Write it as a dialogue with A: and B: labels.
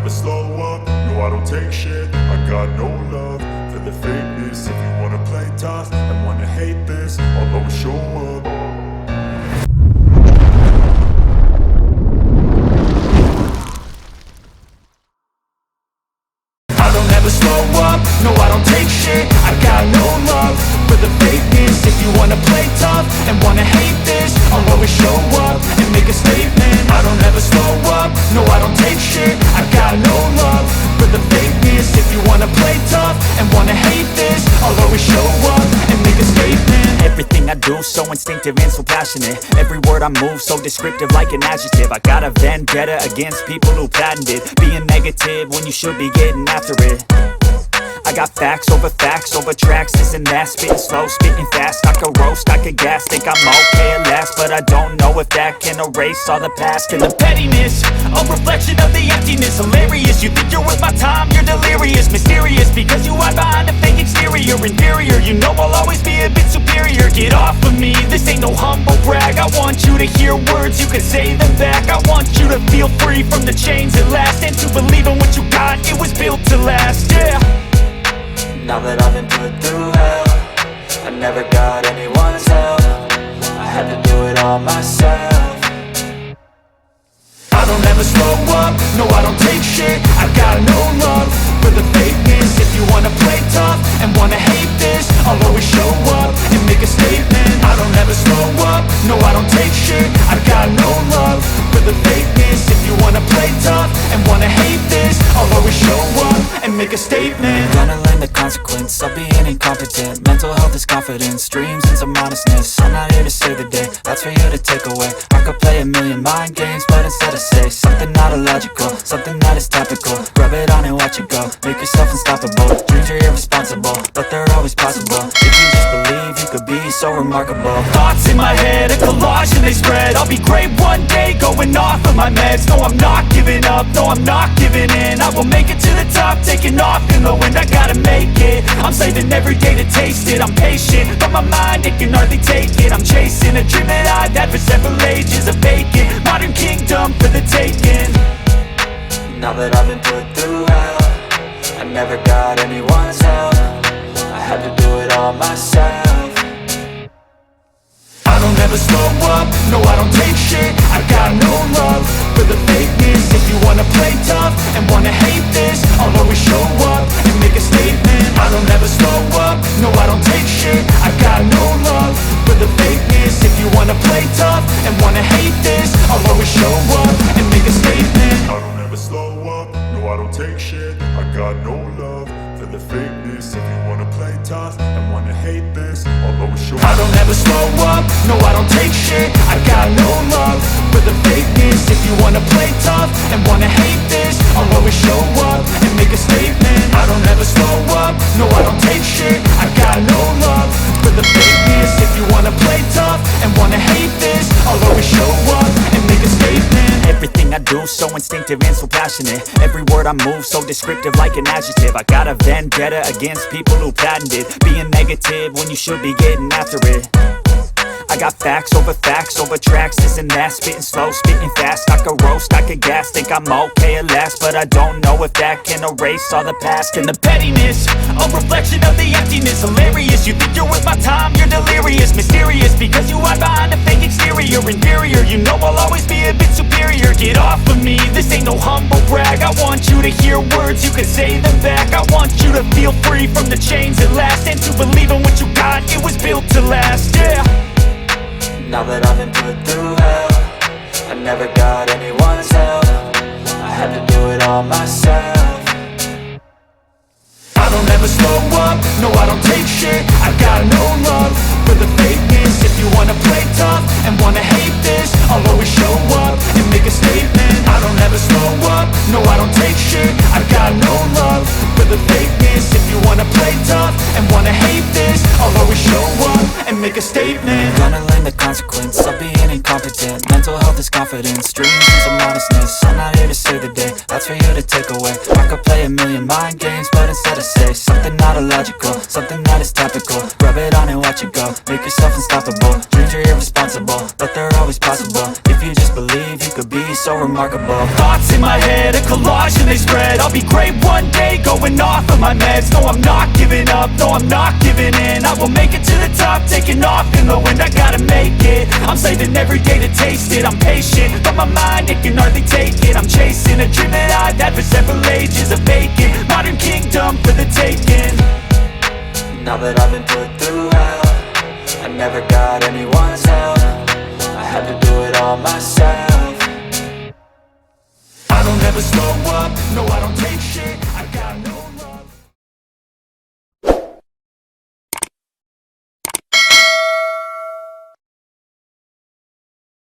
A: never slow up, no I don't take shit. I got no love for the fakeness. If you wanna play tough and wanna hate this, I'll always show up. I don't ever slow up, no I don't take shit. I got no love for the fakeness. If you wanna play tough and wanna hate this, I'll always show up and make a statement. I don't ever slow up, no I don't take shit. I got no love for the fakeness. If you wanna play tough and wanna hate this, I'll always show up and make a statement.
B: Everything I do so instinctive and so passionate. Every word I move so descriptive like an adjective. I got a vendetta against people who patented being negative when you should be getting after it. I got facts over tracks, this and that. Spitting slow, spitting fast. I could roast, I could gas. Think I'm okay at last, but I don't know if that can erase all the past. And the pettiness, a reflection of the emptiness. Hilarious, you think you're worth my time, you're delirious. Mysterious, because you hide behind a fake exterior. Inferior, you know I'll always be a bit superior. Get off of me, this ain't no humble brag. I want you to hear words, you can say them back. I want you to feel free from the chains at last, and to believe in what you got, it was built to last, yeah.
C: Now that I've been put through hell, I never got anyone's help. I had to do it all myself.
A: I don't ever slow up, no I don't take shit. I got no love for the fakeness. If you wanna play tough and wanna hate this, I'll always show up and make a statement. I don't ever slow up, no I don't take shit. I got no love for the fakeness. If you wanna play tough and wanna hate this, I'll always show up and make a statement.
C: Gonna learn the consequence of being incompetent. Mental health is confidence, dreams and some modestness. I'm not here to save the day, that's for you to take away. I could play a million mind games, but instead I say something not illogical, something that is topical. Rub it on and watch it go, make yourself unstoppable. Dreams are irresponsible, but they're always possible. If you just believe, you could be so remarkable.
B: Thoughts in my head, a collage and they spread. I'll be great one day, going off of my meds. No, I'm not giving up, no, I'm not giving in. I will make it to the top, taking off in the wind. I gotta make it, I'm saving every day to taste it. I'm patient, but my mind, it can hardly take it. I'm chasing a dream that I've had for several ages. A vacant, modern kingdom for the taking.
C: Now that I've been put through hell, I never got anyone's help. I had to do it all myself.
A: I don't ever slow up, no I don't take shit. I got no love for the fakeness. If you wanna play tough and wanna hate this, I'll always show up and make a statement. I don't ever slow up, no I don't take shit. I got no love for the fakeness. If you wanna play tough and wanna hate this, I'll always show up and make a statement. I don't ever slow up, no I don't take shit. I got no love for the fakeness. If you wanna play tough and wanna hate this, I'll always show up. I don't ever slow up, no I don't take shit. I got no love for the fakeness. If you wanna play tough and wanna hate this, I'll always show up and make a statement. I don't ever slow up, no I don't take shit. I got no love for the fakeness. If you wanna play tough and wanna hate this, I'll always show up and make a statement.
B: Everything I do so instinctive and so passionate. Every word I move so descriptive like an adjective. I got a vendetta against people who patented being negative when you should be getting after it. I got facts over tracks, this and that. Spitting slow, spitting fast. I could roast, I could gas. Think I'm okay at last, but I don't know if that can erase all the past. And the pettiness, a reflection of the emptiness. Hilarious, you think you're worth my time, you're delirious. Mysterious, because you hide behind a fake exterior. Inferior, you know I'll always be a bit superior. Get off of me, this ain't no humble brag. I want you to hear words, you can say them back. I want you to feel free from the chains at last, and to believe in what you got, it was built to last, yeah.
C: Now that I've been put through hell, I never got anyone's help. I had to do it all myself.
A: I don't ever slow up, no I don't take shit. I got no love for the fakeness. If you wanna play tough and wanna hate this, I'll always show up and make a statement. I don't ever slow up, no I don't take shit. I got no love for the fakeness. If you wanna play tough and wanna hate this, I'll always show up and make a statement.
C: Gonna learn the consequence of being incompetent. Mental health is confidence, dreams and some modestness. I'm not here to save the day, that's for you to take away. I could play a million mind games, but instead I say something not illogical, something that is topical. Rub it on and watch it go, make yourself unstoppable. Dreams are irresponsible, but they're always possible. If you just believe, you could be so remarkable.
B: Thoughts in my head, a collage and
A: and they spread. I'll be great one day, going off of my meds. No, I'm not giving up, no, I'm not giving in. I will make it to the top, taking off in the wind. I gotta make it, I'm saving every day to taste it. I'm patient, but my mind, it can hardly take it. I'm chasing a dream that I've had for several ages. A vacant, modern kingdom for the taking.
C: Now that I've been put through hell, I never got anyone's help. I had to do it all myself.
A: I don't ever slow up, no I don't take shit.